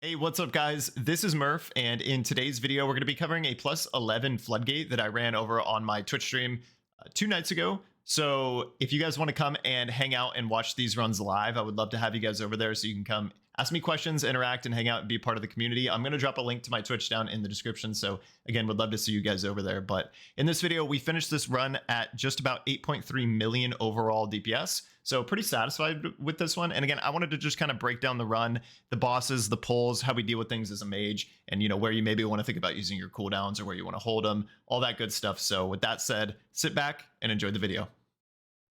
Hey, what's up guys? This is Murph, and in today's video, we're going to be covering a plus 11 Floodgate that I ran over on my Twitch stream 2 nights ago. So if you guys want to come and hang out and watch these runs live, I would love to have you guys over there so you can come ask me questions, interact, and hang out and be part of the community. I'm going to drop a link to my Twitch down in the description. So again, would love to see you guys over there. But in this video, we finished this run at just about 8.3 million overall DPS. So pretty satisfied with this one. And again, I wanted to just kind of break down the run, the bosses, the pulls, how we deal with things as a mage, and where you maybe want to think about using your cooldowns or where you want to hold them, all that good stuff. So with that said, sit back and enjoy the video.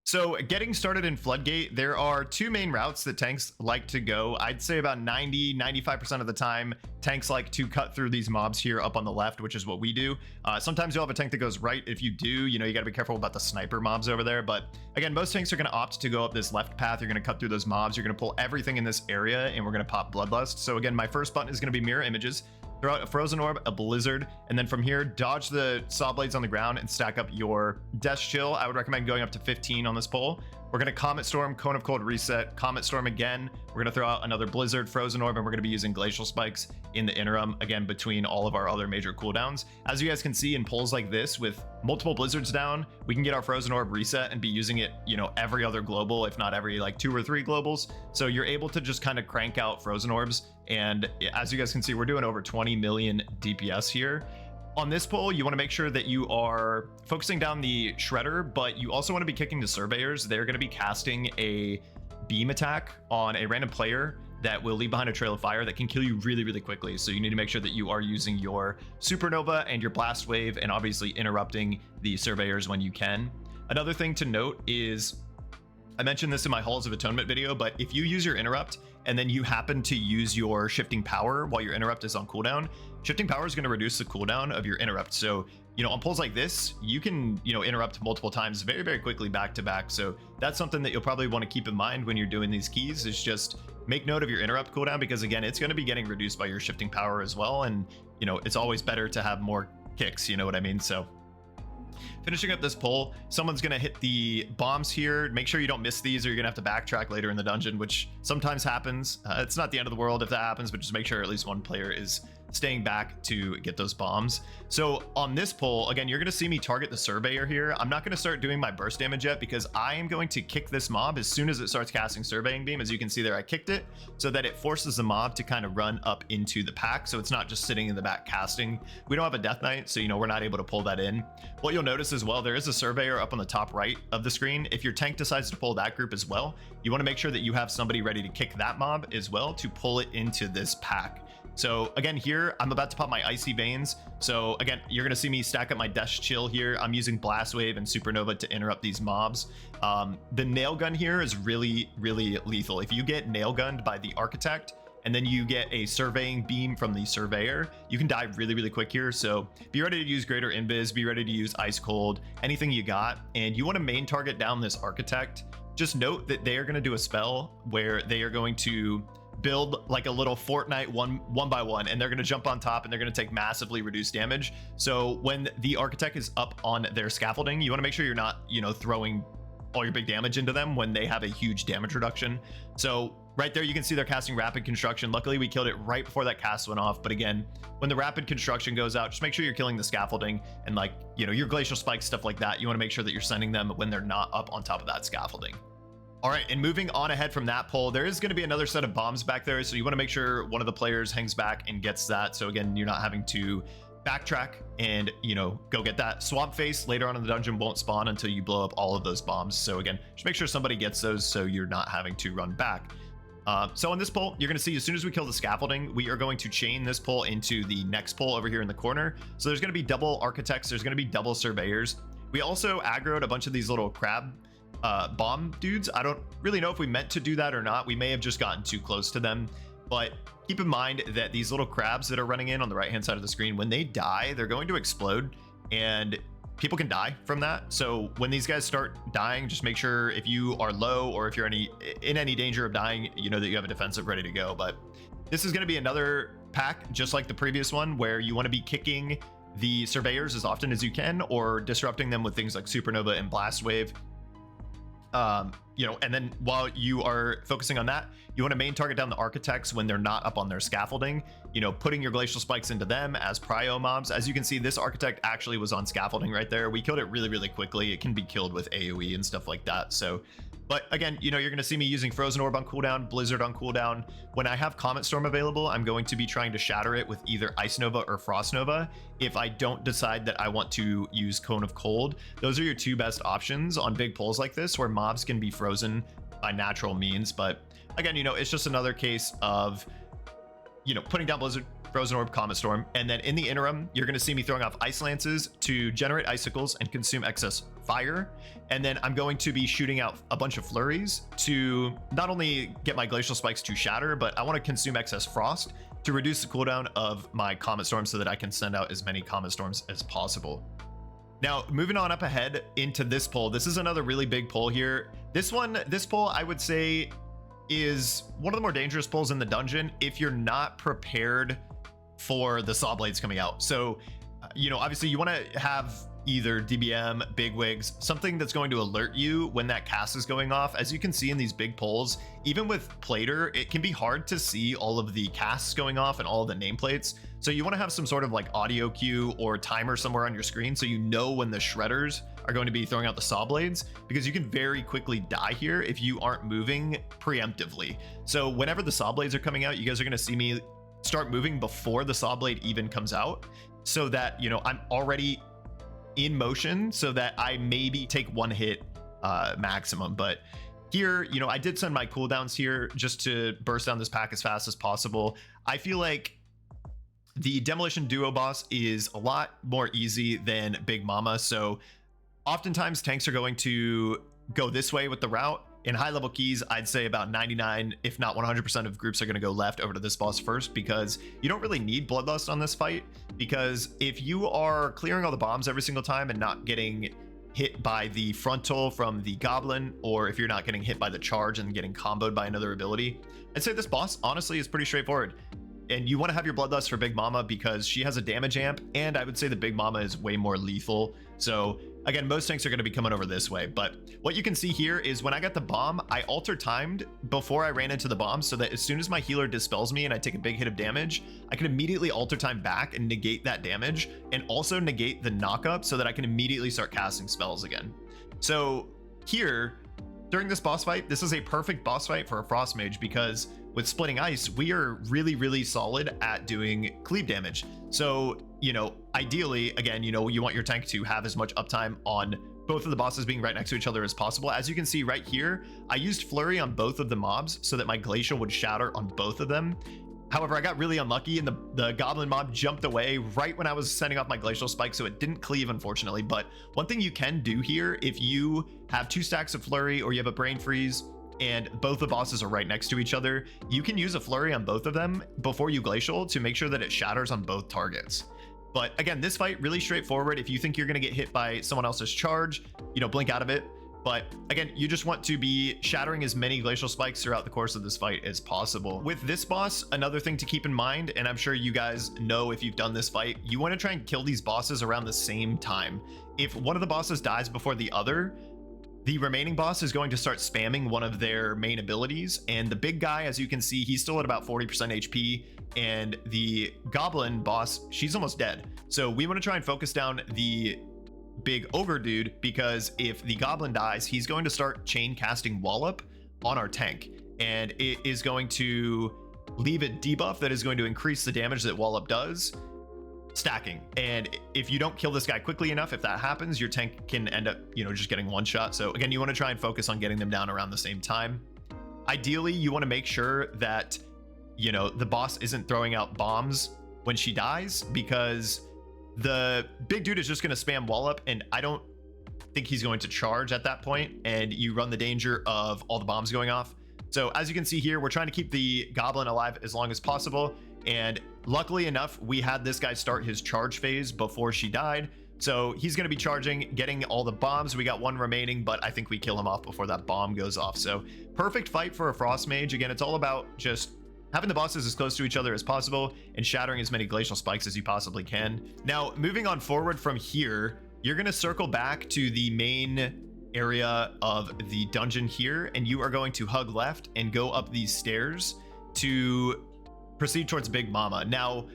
So getting started in Floodgate, there are two main routes that tanks like to go. I'd say about 95% of the time, tanks like to cut through these mobs here up on the left, which is what we do. Sometimes you'll have a tank that goes right. If you do, you got to be careful about the sniper mobs over there. But again, most tanks are going to opt to go up this left path. You're going to cut through those mobs. You're going to pull everything in this area, and we're going to pop Bloodlust. So again, my first button is going to be Mirror Images. Throw out a Frozen Orb, a Blizzard, and then from here, dodge the Saw Blades on the ground and stack up your Death Chill. I would recommend going up to 15 on this pull. We're going to Comet Storm, Cone of Cold reset, Comet Storm again. We're going to throw out another Blizzard, Frozen Orb, and we're going to be using Glacial Spikes in the interim, again, between all of our other major cooldowns. As you guys can see in pulls like this, with multiple Blizzards down, we can get our Frozen Orb reset and be using it, every other global, if not every like 2 or 3 globals. So you're able to just kind of crank out Frozen Orbs. And as you guys can see, we're doing over 20 million DPS here. On this pull, you want to make sure that you are focusing down the Shredder, but you also want to be kicking the Surveyors. They're going to be casting a beam attack on a random player that will leave behind a trail of fire that can kill you really, really quickly. So you need to make sure that you are using your Supernova and your Blast Wave, and obviously interrupting the Surveyors when you can. Another thing to note is, I mentioned this in my Halls of Atonement video, but if you use your interrupt and then you happen to use your shifting power while your interrupt is on cooldown, shifting power is going to reduce the cooldown of your interrupt. So, on pulls like this, you can, interrupt multiple times very, very quickly back to back. So that's something that you'll probably want to keep in mind when you're doing these keys, is just make note of your interrupt cooldown, because again, it's going to be getting reduced by your shifting power as well. And, it's always better to have more kicks, you know what I mean? So finishing up this pull, someone's going to hit the bombs here. Make sure you don't miss these, or you're going to have to backtrack later in the dungeon, which sometimes happens. It's not the end of the world if that happens, but just make sure at least one player is staying back to get those bombs. So on this pull, again, you're going to see me target the Surveyor here. I'm not going to start doing my burst damage yet, because I am going to kick this mob as soon as it starts casting Surveying Beam. As you can see there, I kicked it so that it forces the mob to kind of run up into the pack. So it's not just sitting in the back casting. We don't have a Death Knight, so we're not able to pull that in. What you'll notice as well, there is a Surveyor up on the top right of the screen. If your tank decides to pull that group as well, you want to make sure that you have somebody ready to kick that mob as well to pull it into this pack. So again, here, I'm about to pop my Icy Veins. So again, you're going to see me stack up my Death Chill here. I'm using Blast Wave and Supernova to interrupt these mobs. The Nail Gun here is really, really lethal. If you get Nail Gunned by the Architect, and then you get a Surveying Beam from the Surveyor, you can die really, really quick here. So be ready to use Greater Invis, be ready to use Ice Cold, anything you got. And you want to main target down this Architect. Just note that they are going to do a spell where they are going to build like a little Fortnite one by one, and they're going to jump on top, and they're going to take massively reduced damage. So when the Architect is up on their scaffolding, you want to make sure you're not, throwing all your big damage into them when they have a huge damage reduction. So right there, you can see they're casting Rapid Construction. Luckily, we killed it right before that cast went off. But again, when the Rapid Construction goes out, just make sure you're killing the scaffolding, and like, your Glacial Spikes, stuff like that. You want to make sure that you're sending them when they're not up on top of that scaffolding. All right, and moving on ahead from that pull, there is going to be another set of bombs back there. So you want to make sure one of the players hangs back and gets that. So again, you're not having to backtrack and, go get that. Swampface later on in the dungeon won't spawn until you blow up all of those bombs. So again, just make sure somebody gets those so you're not having to run back. So on this pull, you're going to see as soon as we kill the scaffolding, we are going to chain this pull into the next pull over here in the corner. So there's going to be double Architects. There's going to be double Surveyors. We also aggroed a bunch of these little crab bomb dudes. I don't really know if we meant to do that or not. We may have just gotten too close to them, but keep in mind that these little crabs that are running in on the right hand side of the screen, when they die, they're going to explode, and people can die from that. So when these guys start dying, just make sure if you are low, or if you're in any danger of dying, that you have a defensive ready to go. But this is going to be another pack just like the previous one, where you want to be kicking the Surveyors as often as you can, or disrupting them with things like Supernova and Blast Wave. you know, and then while you are focusing on that, you want to main target down the architects when they're not up on their scaffolding, you know, putting your glacial spikes into them as prio mobs. As you can see, this architect actually was on scaffolding right there. We killed it really, really quickly. It can be killed with AoE and stuff like that. So, but again, you know, you're going to see me using Frozen Orb on cooldown, Blizzard on cooldown. When I have Comet Storm available, I'm going to be trying to shatter it with either Ice Nova or Frost Nova. If I don't decide that I want to use Cone of Cold, those are your two best options on big pulls like this, where mobs can be frozen by natural means. But again, you know, it's just another case of, you know, putting down Blizzard, Frozen Orb, Comet Storm, and then in the interim, you're going to see me throwing off Ice Lances to generate icicles and consume excess fire. And then I'm going to be shooting out a bunch of flurries to not only get my glacial spikes to shatter, but I want to consume excess frost to reduce the cooldown of my Comet Storm so that I can send out as many Comet Storms as possible. Now, moving on up ahead into this pull, this is another really big pull here. This pull, I would say, is one of the more dangerous pulls in the dungeon if you're not prepared for the saw blades coming out. So, you know, obviously you want to have either DBM, bigwigs, something that's going to alert you when that cast is going off. As you can see in these big pulls, even with Plater, it can be hard to see all of the casts going off and all of the nameplates. So you want to have some sort of like audio cue or timer somewhere on your screen so you know when the shredders are going to be throwing out the saw blades, because you can very quickly die here if you aren't moving preemptively. So whenever the saw blades are coming out, you guys are going to see me start moving before the saw blade even comes out, so that, you know, I'm already in motion so that I maybe take one hit maximum. But here, you know, I did send my cooldowns here just to burst down this pack as fast as possible. I feel like the Demolition Duo boss is a lot more easy than Big Momma. So oftentimes tanks are going to go this way with the route. In high level keys, I'd say about 99, if not 100% of groups are going to go left over to this boss first, because you don't really need Bloodlust on this fight. Because if you are clearing all the bombs every single time and not getting hit by the frontal from the goblin, or if you're not getting hit by the charge and getting comboed by another ability, I'd say this boss honestly is pretty straightforward. And you want to have your Bloodlust for Big Momma because she has a damage amp, and I would say the Big Momma is way more lethal. So again, most tanks are going to be coming over this way. But what you can see here is when I got the bomb, I alter timed before I ran into the bomb, so that as soon as my healer dispels me and I take a big hit of damage, I can immediately alter time back and negate that damage, and also negate the knockup so that I can immediately start casting spells again. So here, during this boss fight, this is a perfect boss fight for a Frost Mage, because with Splitting Ice, we are really, really solid at doing cleave damage. So, you know, ideally, again, you know, you want your tank to have as much uptime on both of the bosses being right next to each other as possible. As you can see right here, I used Flurry on both of the mobs so that my Glacial would shatter on both of them. However, I got really unlucky and the Goblin mob jumped away right when I was sending off my Glacial Spike, so it didn't cleave, unfortunately. But one thing you can do here, if you have 2 stacks of Flurry or you have a Brain Freeze, and both the bosses are right next to each other, you can use a Flurry on both of them before you Glacial to make sure that it shatters on both targets. But again, this fight, really straightforward. If you think you're going to get hit by someone else's charge, you know, blink out of it. But again, you just want to be shattering as many Glacial Spikes throughout the course of this fight as possible. With this boss, another thing to keep in mind, and I'm sure you guys know if you've done this fight, you want to try and kill these bosses around the same time. If one of the bosses dies before the other, the remaining boss is going to start spamming one of their main abilities, and the big guy, as you can see, he's still at about 40% HP, and the goblin boss, she's almost dead. So we want to try and focus down the big ogre dude, because if the goblin dies, he's going to start chain casting Wallop on our tank, and it is going to leave a debuff that is going to increase the damage that Wallop does, stacking. And if you don't kill this guy quickly enough, if that happens, your tank can end up, you know, just getting one shot. So again, you want to try and focus on getting them down around the same time. Ideally, you want to make sure that, you know, the boss isn't throwing out bombs when she dies, because the big dude is just going to spam Wallop, and I don't think he's going to charge at that point, and you run the danger of all the bombs going off. So as you can see here, we're trying to keep the goblin alive as long as possible, and luckily enough, we had this guy start his charge phase before she died. So he's going to be charging, getting all the bombs. We got one remaining, but I think we kill him off before that bomb goes off. So perfect fight for a Frost Mage. Again, it's all about just having the bosses as close to each other as possible and shattering as many Glacial Spikes as you possibly can. Now, moving on forward from here, you're going to circle back to the main area of the dungeon here, and you are going to hug left and go up these stairs to proceed towards Big Momma. Now,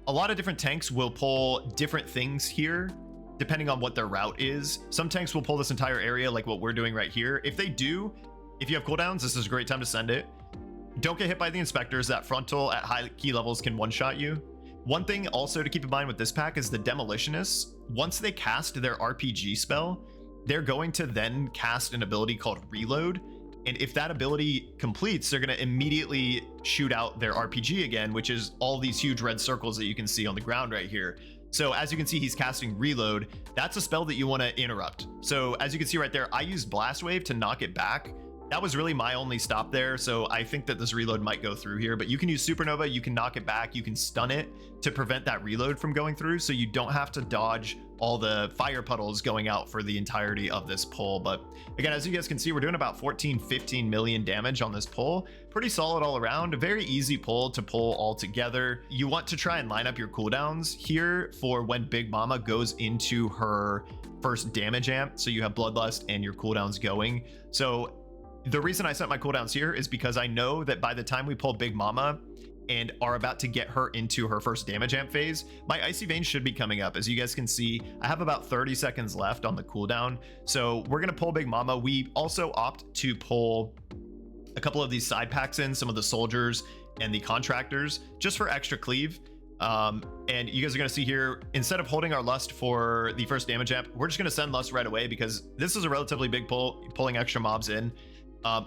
a lot of different tanks will pull different things here depending on what their route is. Some tanks will pull this entire area like what we're doing right here. If they do, if you have cooldowns, this is a great time to send it. Don't get hit by the inspectors. That frontal at high key levels can one-shot you. One thing also to keep in mind with this pack is the Demolitionists. Once they cast their RPG spell, they're going to then cast an ability called Reload. And if that ability completes, they're going to immediately shoot out their RPG again, which is all these huge red circles that you can see on the ground right here. So as you can see, he's casting Reload. That's a spell that you want to interrupt. So as you can see right there, I used Blast Wave to knock it back. That was really my only stop there, so I think that this reload might go through here, but you can use Supernova, you can knock it back, you can stun it to prevent that reload from going through, so you don't have to dodge all the fire puddles going out for the entirety of this pull. But again, as you guys can see, we're doing about 14-15 million damage on this pull. Pretty solid all around, a very easy pull to pull all together. You want to try and line up your cooldowns here for when Big Momma goes into her first damage amp, so you have Bloodlust and your cooldowns going. So the reason I set my cooldowns here is because I know that by the time we pull Big Momma and are about to get her into her first damage amp phase, my Icy Veins should be coming up. As you guys can see, I have about 30 seconds left on the cooldown. So we're going to pull Big Momma. We also opt to pull a couple of these side packs in, some of the soldiers and the contractors, just for extra cleave. And you guys are going to see here, instead of holding our Lust for the first damage amp, we're just going to send Lust right away because this is a relatively big pull, pulling extra mobs in.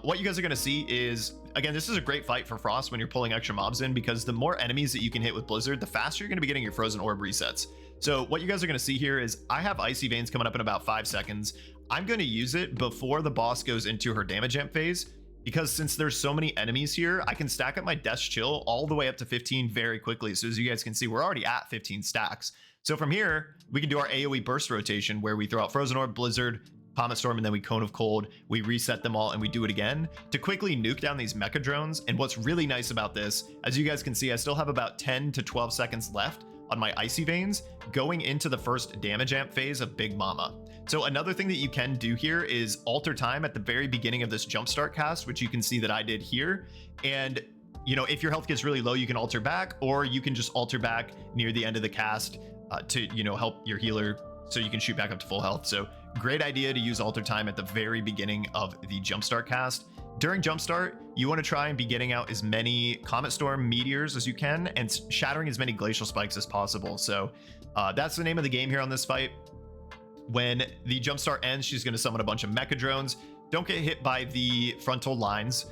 What you guys are going to see is, again, this is a great fight for Frost when you're pulling extra mobs in, because the more enemies that you can hit with Blizzard, the faster you're going to be getting your Frozen Orb resets. So what you guys are going to see here is I have Icy Veins coming up in about 5 seconds. I'm going to use it before the boss goes into her damage amp phase, because since there's so many enemies here, I can stack up my Death's Chill all the way up to 15 very quickly. So as you guys can see, we're already at 15 stacks. So from here, we can do our AoE burst rotation where we throw out Frozen Orb, Blizzard, Comet Storm, and then we Cone of Cold. We reset them all and we do it again to quickly nuke down these mecha drones. And what's really nice about this, as you guys can see, I still have about 10 to 12 seconds left on my Icy Veins going into the first damage amp phase of Big Momma. So another thing that you can do here is alter time at the very beginning of this jumpstart cast, which you can see that I did here. And you know, if your health gets really low, you can alter back, or you can just alter back near the end of the cast to, you know, help your healer so you can shoot back up to full health. So great idea to use alter time at the very beginning of the jumpstart cast. During jumpstart, you want to try and be getting out as many Comet Storm meteors as you can and shattering as many glacial spikes as possible. So that's the name of the game here on this fight. When the jumpstart ends, she's going to summon a bunch of mecha drones. Don't get hit by the frontal lines.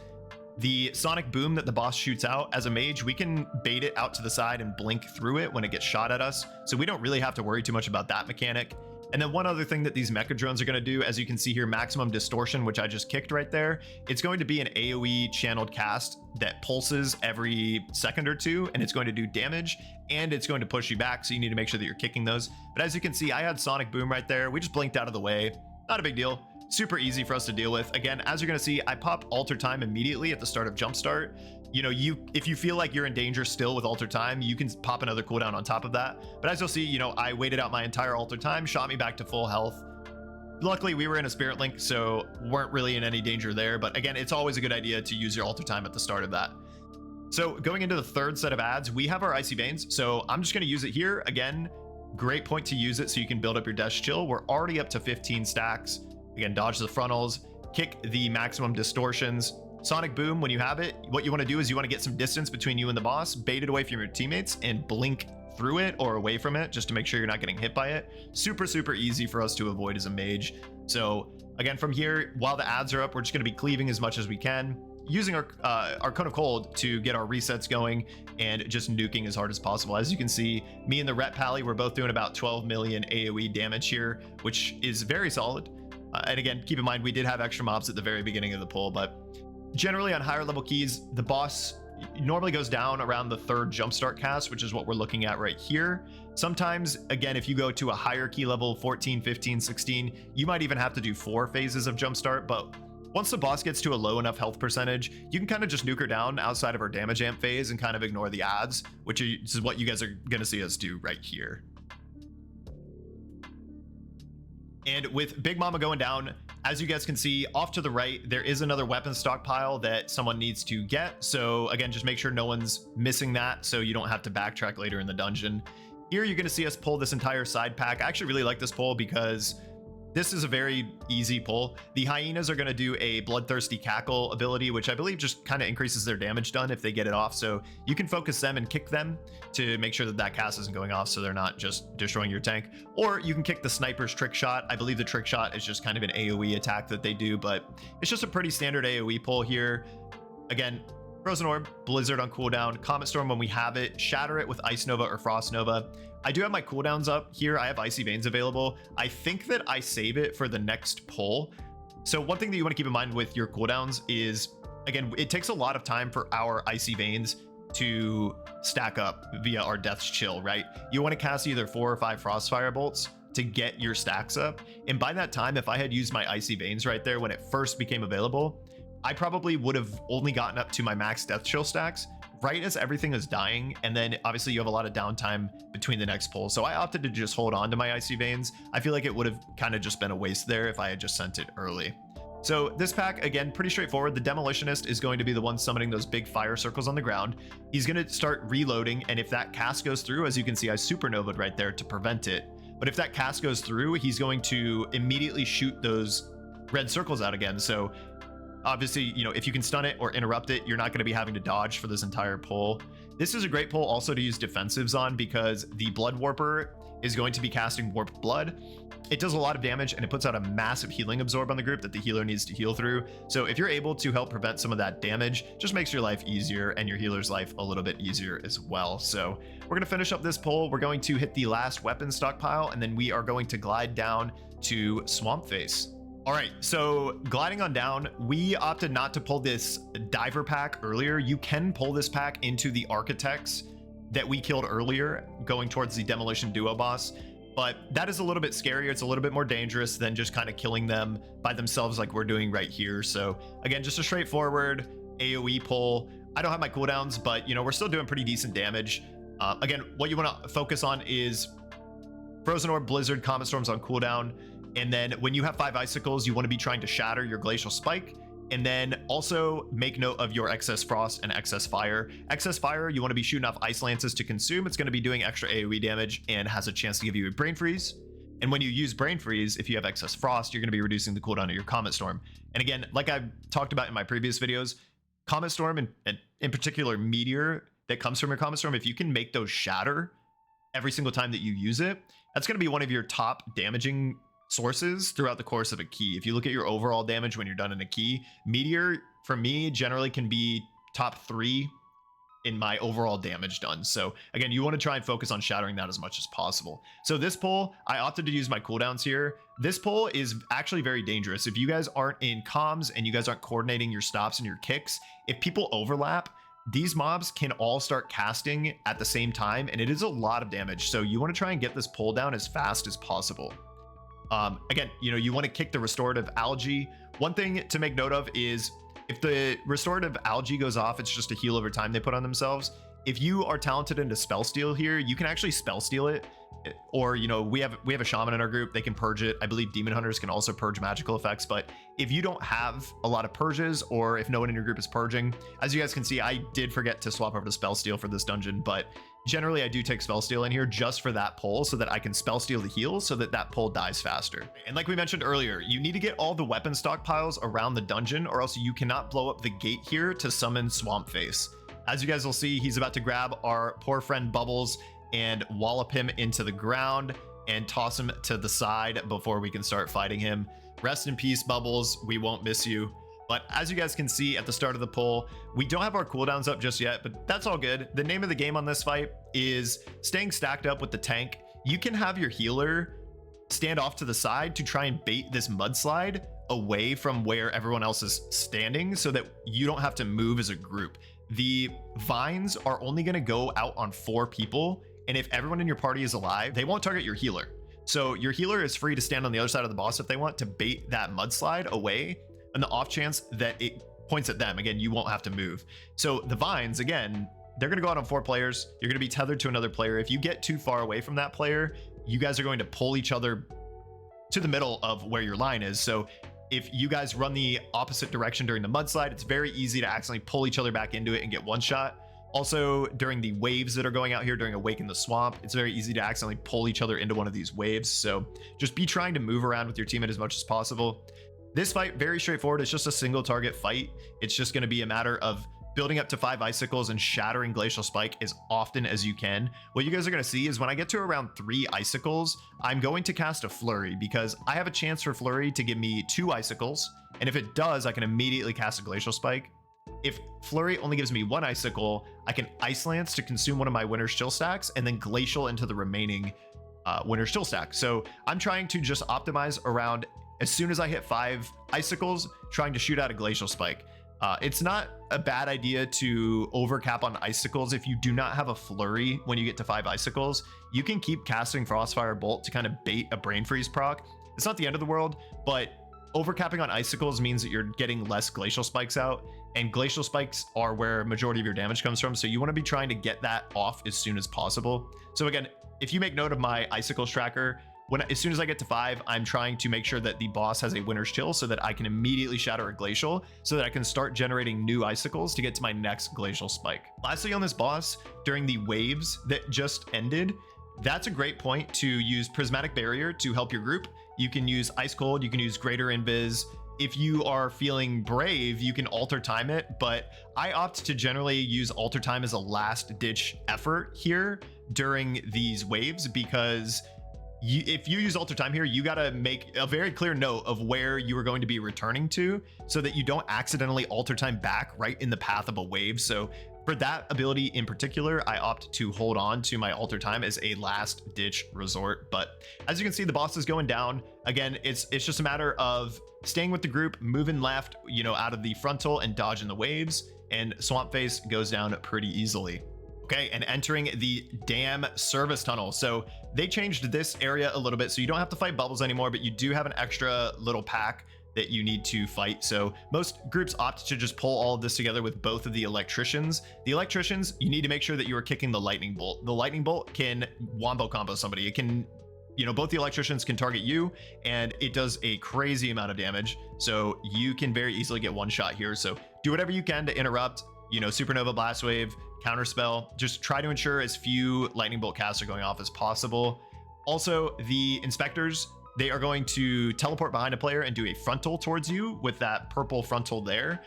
The sonic boom that the boss shoots out, as a mage, we can bait it out to the side and blink through it when it gets shot at us. So we don't really have to worry too much about that mechanic. And then one other thing that these mecha drones are going to do, as you can see here, maximum distortion, which I just kicked right there. It's going to be an AoE channeled cast that pulses every second or two, and it's going to do damage, and it's going to push you back. So you need to make sure that you're kicking those. But as you can see, I had sonic boom right there. We just blinked out of the way. Not a big deal. Super easy for us to deal with. Again, as you're going to see, I pop alter time immediately at the start of jumpstart. You know, if you feel like you're in danger still with alter time, you can pop another cooldown on top of that. But as you'll see, you know, I waited out my entire alter time, shot me back to full health. Luckily, we were in a Spirit Link, so weren't really in any danger there. But again, it's always a good idea to use your alter time at the start of that. So going into the third set of ads, we have our Icy Veins. So I'm just going to use it here. Again, great point to use it so you can build up your Death's Chill. We're already up to 15 stacks. Again, dodge the frontals, kick the maximum distortions. Sonic Boom, when you have it, what you want to do is you want to get some distance between you and the boss, bait it away from your teammates, and blink through it or away from it just to make sure you're not getting hit by it. Super, super easy for us to avoid as a mage. So again, from here, while the ads are up, we're just going to be cleaving as much as we can, using our Cone of Cold to get our resets going and just nuking as hard as possible. As you can see, me and the Ret Pally, we're both doing about 12 million AoE damage here, which is very solid. And again, keep in mind, we did have extra mobs at the very beginning of the pull, but generally on higher level keys, the boss normally goes down around the third jumpstart cast, which is what we're looking at right here. Sometimes, again, if you go to a higher key level, 14, 15, 16, you might even have to do 4 phases of jumpstart. But once the boss gets to a low enough health percentage, you can kind of just nuke her down outside of her damage amp phase and kind of ignore the ads, which is what you guys are going to see us do right here. And with Big Momma going down, as you guys can see off to the right, there is another weapon stockpile that someone needs to get. So again, just make sure no one's missing that so you don't have to backtrack later in the dungeon. Here you're going to see us pull this entire side pack. I actually really like this pull because this is a very easy pull. The hyenas are going to do a bloodthirsty cackle ability, which I believe just kind of increases their damage done if they get it off. So you can focus them and kick them to make sure that that cast isn't going off so they're not just destroying your tank. Or you can kick the sniper's trick shot. I believe the trick shot is just kind of an AoE attack that they do, but it's just a pretty standard AoE pull here. Again, Frozen Orb, Blizzard on cooldown, Comet Storm when we have it, Shatter it with Ice Nova or Frost Nova. I do have my cooldowns up here. I have Icy Veins available. I think that I save it for the next pull. So one thing that you want to keep in mind with your cooldowns is, again, it takes a lot of time for our Icy Veins to stack up via our Death's Chill, right? You want to cast either 4 or 5 Frostfire bolts to get your stacks up. And by that time, if I had used my Icy Veins right there when it first became available, I probably would have only gotten up to my max Death Chill stacks right as everything is dying, and then obviously you have a lot of downtime between the next pull. So I opted to just hold on to my Icy Veins. I feel like it would have kind of just been a waste there if I had just sent it early. So this pack, again, pretty straightforward. The Demolitionist is going to be the one summoning those big fire circles on the ground. He's going to start reloading, and if that cast goes through, as you can see, I supernovaed right there to prevent it. But if that cast goes through, he's going to immediately shoot those red circles out again. So obviously, you know, if you can stun it or interrupt it, you're not going to be having to dodge for this entire pull. This is a great pull also to use defensives on because the Blood Warper is going to be casting Warped Blood. It does a lot of damage and it puts out a massive healing absorb on the group that the healer needs to heal through. So if you're able to help prevent some of that damage, just makes your life easier and your healer's life a little bit easier as well. So we're going to finish up this pull. We're going to hit the last weapon stockpile and then we are going to glide down to Swampface. All right, so gliding on down, we opted not to pull this diver pack earlier. You can pull this pack into the architects that we killed earlier going towards the Demolition Duo boss, but that is a little bit scarier. It's a little bit more dangerous than just kind of killing them by themselves like we're doing right here. So again, just a straightforward AoE pull. I don't have my cooldowns, but you know, we're still doing pretty decent damage. Again, what you want to focus on is Frozen Orb, Blizzard, Comet Storms on cooldown. And then when you have 5 icicles, you want to be trying to shatter your Glacial Spike. And then also make note of your excess frost and excess fire. Excess fire, you want to be shooting off ice lances to consume. It's going to be doing extra AoE damage and has a chance to give you a brain freeze. And when you use brain freeze, if you have excess frost, you're going to be reducing the cooldown of your Comet Storm. And again, like I've talked about in my previous videos, Comet Storm and in particular Meteor that comes from your Comet Storm, if you can make those shatter every single time that you use it, that's going to be one of your top damaging sources throughout the course of a key. If you look at your overall damage when you're done in a key, Meteor for me generally can be top 3 in my overall damage done. So again, you want to try and focus on shattering that as much as possible. So this pull, I opted to use my cooldowns here. This pull is actually very dangerous. If you guys aren't in comms and you guys aren't coordinating your stops and your kicks, if people overlap, these mobs can all start casting at the same time and it is a lot of damage. So you want to try and get this pull down as fast as possible. Again, you know, you want to kick the restorative algae. One thing to make note of is if the restorative algae goes off, it's just a heal over time they put on themselves. If you are talented into spell steal here, you can actually spell steal it. Or, you know, we have a shaman in our group, they can purge it. I believe demon hunters can also purge magical effects, but if you don't have a lot of purges or if no one in your group is purging, as you guys can see, I did forget to swap over to spell steal for this dungeon, but generally I do take spell steal in here just for that pull so that I can spell steal the heal so that that pull dies faster. And like we mentioned earlier, you need to get all the weapon stockpiles around the dungeon or else you cannot blow up the gate here to summon Swampface. As you guys will see, he's about to grab our poor friend Bubbles and wallop him into the ground and toss him to the side before we can start fighting him. Rest in peace, Bubbles. We won't miss you. But as you guys can see at the start of the pull, we don't have our cooldowns up just yet, but that's all good. The name of the game on this fight is staying stacked up with the tank. You can have your healer stand off to the side to try and bait this mudslide away from where everyone else is standing so that you don't have to move as a group. The vines are only going to go out on 4 people. And if everyone in your party is alive, they won't target your healer. So your healer is free to stand on the other side of the boss if they want to bait that mudslide away. And the off chance that it points at them, again, you won't have to move. So the vines, again, they're going to go out on 4 players. You're going to be tethered to another player. If you get too far away from that player, you guys are going to pull each other to the middle of where your line is. So if you guys run the opposite direction during the mudslide, it's very easy to accidentally pull each other back into it and get one shot. Also, during the waves that are going out here during a wake in the swamp, it's very easy to accidentally pull each other into one of these waves. So just be trying to move around with your teammate as much as possible. This fight, very straightforward. It's just a single target fight. It's just going to be a matter of building up to 5 icicles and shattering Glacial Spike as often as you can. What you guys are going to see is when I get to around 3 icicles, I'm going to cast a Flurry because I have a chance for Flurry to give me 2 icicles. And if it does, I can immediately cast a Glacial Spike. If Flurry only gives me 1 icicle, I can Ice Lance to consume one of my Winter's Chill stacks and then Glacial into the remaining Winter's Chill stack. So I'm trying to just optimize around, as soon as I hit 5 icicles, trying to shoot out a Glacial Spike. It's not a bad idea to overcap on icicles if you do not have a Flurry when you get to 5 icicles. You can keep casting Frostfire Bolt to kind of bait a Brain Freeze proc. It's not the end of the world, but overcapping on icicles means that you're getting less Glacial Spikes out, and Glacial Spikes are where majority of your damage comes from. So you want to be trying to get that off as soon as possible. So again, if you make note of my icicles tracker, as soon as I get to 5, I'm trying to make sure that the boss has a Winter's Chill so that I can immediately shatter a Glacial so that I can start generating new icicles to get to my next Glacial Spike. Lastly, on this boss, during the waves that just ended, that's a great point to use Prismatic Barrier to help your group. You can use Ice Cold, you can use Greater Invis. If you are feeling brave, you can alter time it, but I opt to generally use alter time as a last ditch effort here during these waves because if you use alter time here, you got to make a very clear note of where you are going to be returning to so that you don't accidentally alter time back right in the path of a wave. So for that ability in particular, I opt to hold on to my alter time as a last ditch resort. But as you can see, the boss is going down. Again, it's just a matter of staying with the group, moving left, out of the frontal and dodging the waves, and Swampface goes down pretty easily. Okay, and entering the dam service tunnel. So they changed this area a little bit, so you don't have to fight bubbles anymore, but you do have an extra little pack that you need to fight. So most groups opt to just pull all of this together with both of the electricians. The electricians, you need to make sure that you are kicking the lightning bolt. The lightning bolt can wombo combo somebody. It can, both the electricians can target you, and it does a crazy amount of damage. So you can very easily get one shot here. So do whatever you can to interrupt, Supernova, Blast Wave, Counterspell. Just try to ensure as few lightning bolt casts are going off as possible. Also, the inspectors, they are going to teleport behind a player and do a frontal towards you with that purple frontal there.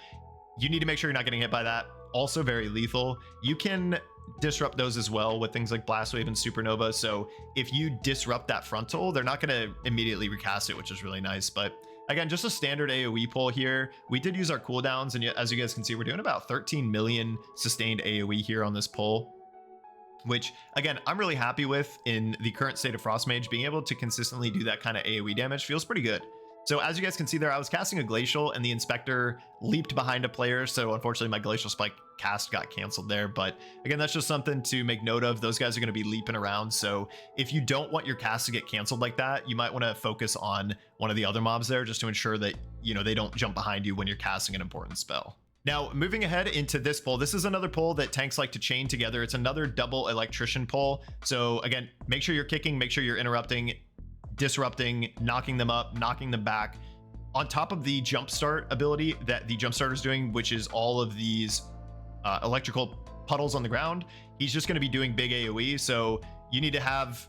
You need to make sure you're not getting hit by that. Also very lethal. You can disrupt those as well with things like Blast Wave and Supernova. So if you disrupt that frontal, they're not going to immediately recast it, which is really nice. But again, just a standard AoE pull here. We did use our cooldowns, and as you guys can see, we're doing about 13 million sustained AoE here on this pull, which again, I'm really happy with in the current state of Frost Mage. Being able to consistently do that kind of AoE damage feels pretty good. So as you guys can see there, I was casting a Glacial and the Inspector leaped behind a player. So unfortunately my Glacial Spike cast got canceled there. But again, that's just something to make note of. Those guys are going to be leaping around. So if you don't want your cast to get canceled like that, you might want to focus on one of the other mobs there just to ensure that, they don't jump behind you when you're casting an important spell. Now, moving ahead into this pull, this is another pull that tanks like to chain together. It's another double electrician pull. So again, make sure you're kicking, make sure you're interrupting, disrupting, knocking them up, knocking them back. On top of the jumpstart ability that the jumpstarter is doing, which is all of these electrical puddles on the ground, he's just going to be doing big AoE. So you need to have,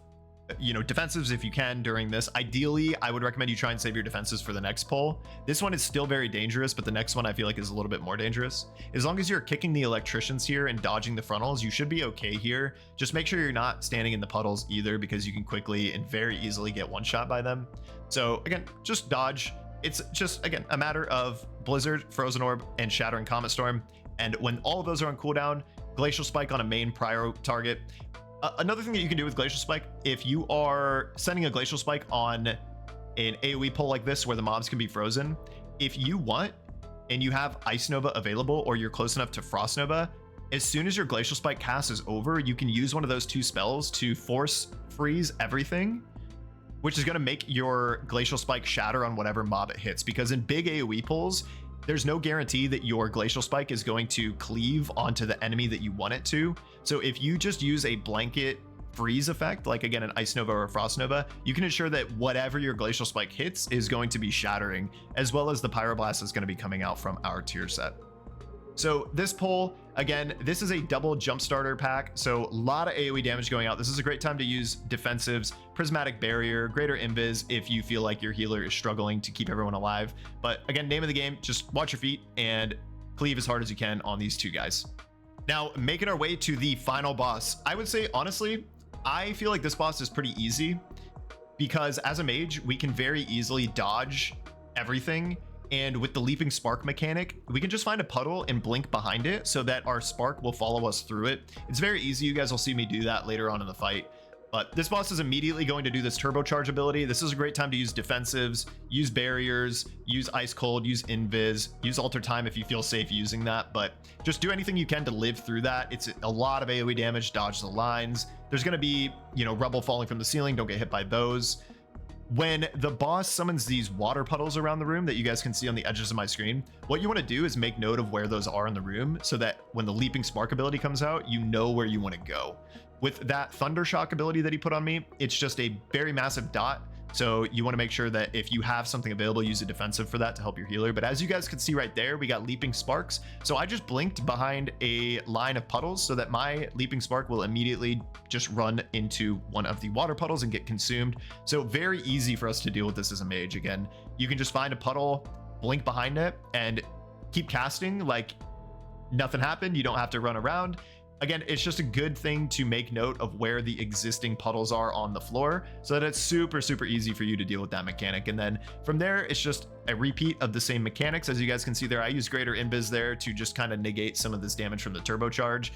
defensives if you can during this. Ideally, I would recommend you try and save your defenses for the next pull. This one is still very dangerous, but the next one I feel like is a little bit more dangerous. As long as you're kicking the electricians here and dodging the frontals, you should be okay here. Just make sure you're not standing in the puddles either, because you can quickly and very easily get one shot by them. So again, just dodge. It's just, again, a matter of Blizzard, Frozen Orb, and Shattering Comet Storm. And when all of those are on cooldown, Glacial Spike on a main prior target. Another thing that you can do with Glacial Spike, if you are sending a Glacial Spike on an AoE pull like this where the mobs can be frozen, if you want and you have Ice Nova available or you're close enough to Frost Nova, as soon as your Glacial Spike cast is over, you can use one of those 2 spells to force freeze everything, which is going to make your Glacial Spike shatter on whatever mob it hits. Because in big AoE pulls, there's no guarantee that your Glacial Spike is going to cleave onto the enemy that you want it to. So if you just use a blanket freeze effect, like again, an Ice Nova or a Frost Nova, you can ensure that whatever your Glacial Spike hits is going to be shattering, as well as the Pyroblast is going to be coming out from our tier set. So this pull, again, this is a double jump starter pack, so a lot of AoE damage going out. This is a great time to use defensives, Prismatic Barrier, Greater Invis if you feel like your healer is struggling to keep everyone alive. But again, name of the game, just watch your feet and cleave as hard as you can on these two guys. Now, making our way to the final boss, I would say, honestly, I feel like this boss is pretty easy because as a mage, we can very easily dodge everything. And with the leaping spark mechanic, we can just find a puddle and blink behind it so that our spark will follow us through it. It's very easy. You guys will see me do that later on in the fight. But this boss is immediately going to do this turbocharge ability. This is a great time to use defensives, use barriers, use ice cold, use invis, use alter time if you feel safe using that. But just do anything you can to live through that. It's a lot of AoE damage, dodge the lines. There's going to be, you know, rubble falling from the ceiling. Don't get hit by those. When the boss summons these water puddles around the room that you guys can see on the edges of my screen, what you want to do is make note of where those are in the room so that when the leaping spark ability comes out, you know where you want to go. With that thunder shock ability that he put on me, it's just a very massive dot. So you want to make sure that if you have something available, use a defensive for that to help your healer. But as you guys can see right there, we got leaping sparks. So I just blinked behind a line of puddles so that my leaping spark will immediately just run into one of the water puddles and get consumed. So very easy for us to deal with this as a mage. Again, you can just find a puddle, blink behind it, and keep casting like nothing happened. You don't have to run around. Again, it's just a good thing to make note of where the existing puddles are on the floor so that it's super, super easy for you to deal with that mechanic. And then from there, it's just a repeat of the same mechanics. As you guys can see there, I use Greater Invis there to just kind of negate some of this damage from the turbocharge.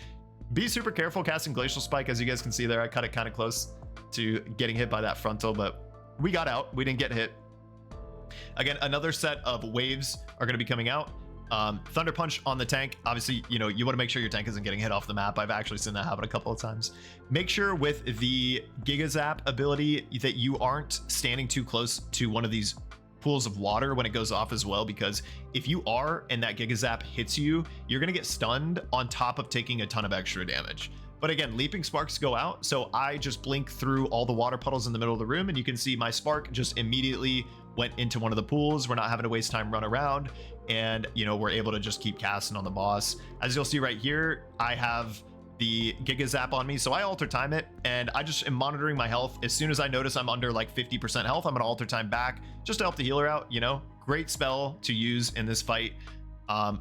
Be super careful casting Glacial Spike. As you guys can see there, I cut it kind of close to getting hit by that frontal, but we got out. We didn't get hit. Again, another set of waves are going to be coming out. Thunder Punch on the tank. Obviously, you know, you want to make sure your tank isn't getting hit off the map. I've actually seen that happen a couple of times. Make sure with the Gigazap ability that you aren't standing too close to one of these pools of water when it goes off as well, because if you are and that Gigazap hits you, you're going to get stunned on top of taking a ton of extra damage. But again, leaping sparks go out, so I just blink through all the water puddles in the middle of the room, and you can see my spark just immediately went into one of the pools. We're not having to waste time run around, and you know, we're able to just keep casting on the boss. As you'll see right here, I have the Gigazap on me, so I alter time it, and I just am monitoring my health. As soon as I notice I'm under like 50% health, I'm gonna alter time back just to help the healer out. You know, great spell to use in this fight.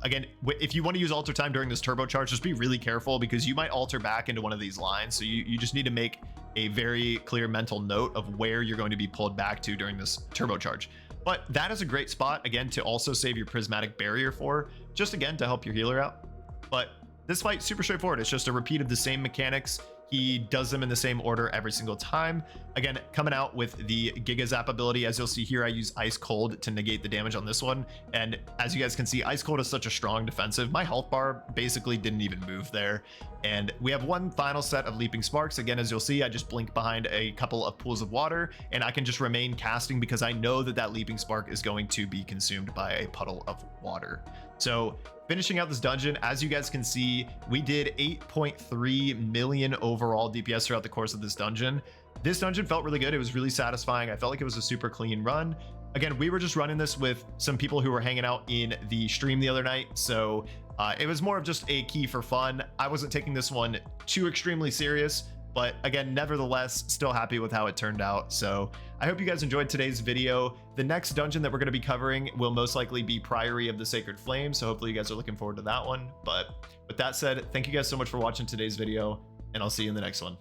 Again, if you want to use alter time during this turbocharge, just be really careful because you might alter back into one of these lines. So you just need to make a very clear mental note of where you're going to be pulled back to during this turbocharge. But that is a great spot, again, to also save your Prismatic Barrier for, just again, to help your healer out. But this fight, super straightforward. It's just a repeat of the same mechanics. He does them in the same order every single time. Again, coming out with the Gigazap ability. As you'll see here, I use Ice Cold to negate the damage on this one. And as you guys can see, Ice Cold is such a strong defensive. My health bar basically didn't even move there. And we have one final set of Leaping Sparks. Again, as you'll see, I just blink behind a couple of pools of water, and I can just remain casting because I know that that Leaping Spark is going to be consumed by a puddle of water. So finishing out this dungeon, as you guys can see, we did 8.3 million overall DPS throughout the course of this dungeon. This dungeon felt really good. It was really satisfying. I felt like it was a super clean run. Again, we were just running this with some people who were hanging out in the stream the other night, so it was more of just a key for fun. I wasn't taking this one too extremely serious, but again, nevertheless, still happy with how it turned out. So I hope you guys enjoyed today's video. The next dungeon that we're going to be covering will most likely be Priory of the Sacred Flame, so hopefully you guys are looking forward to that one. But with that said, thank you guys so much for watching today's video, and I'll see you in the next one.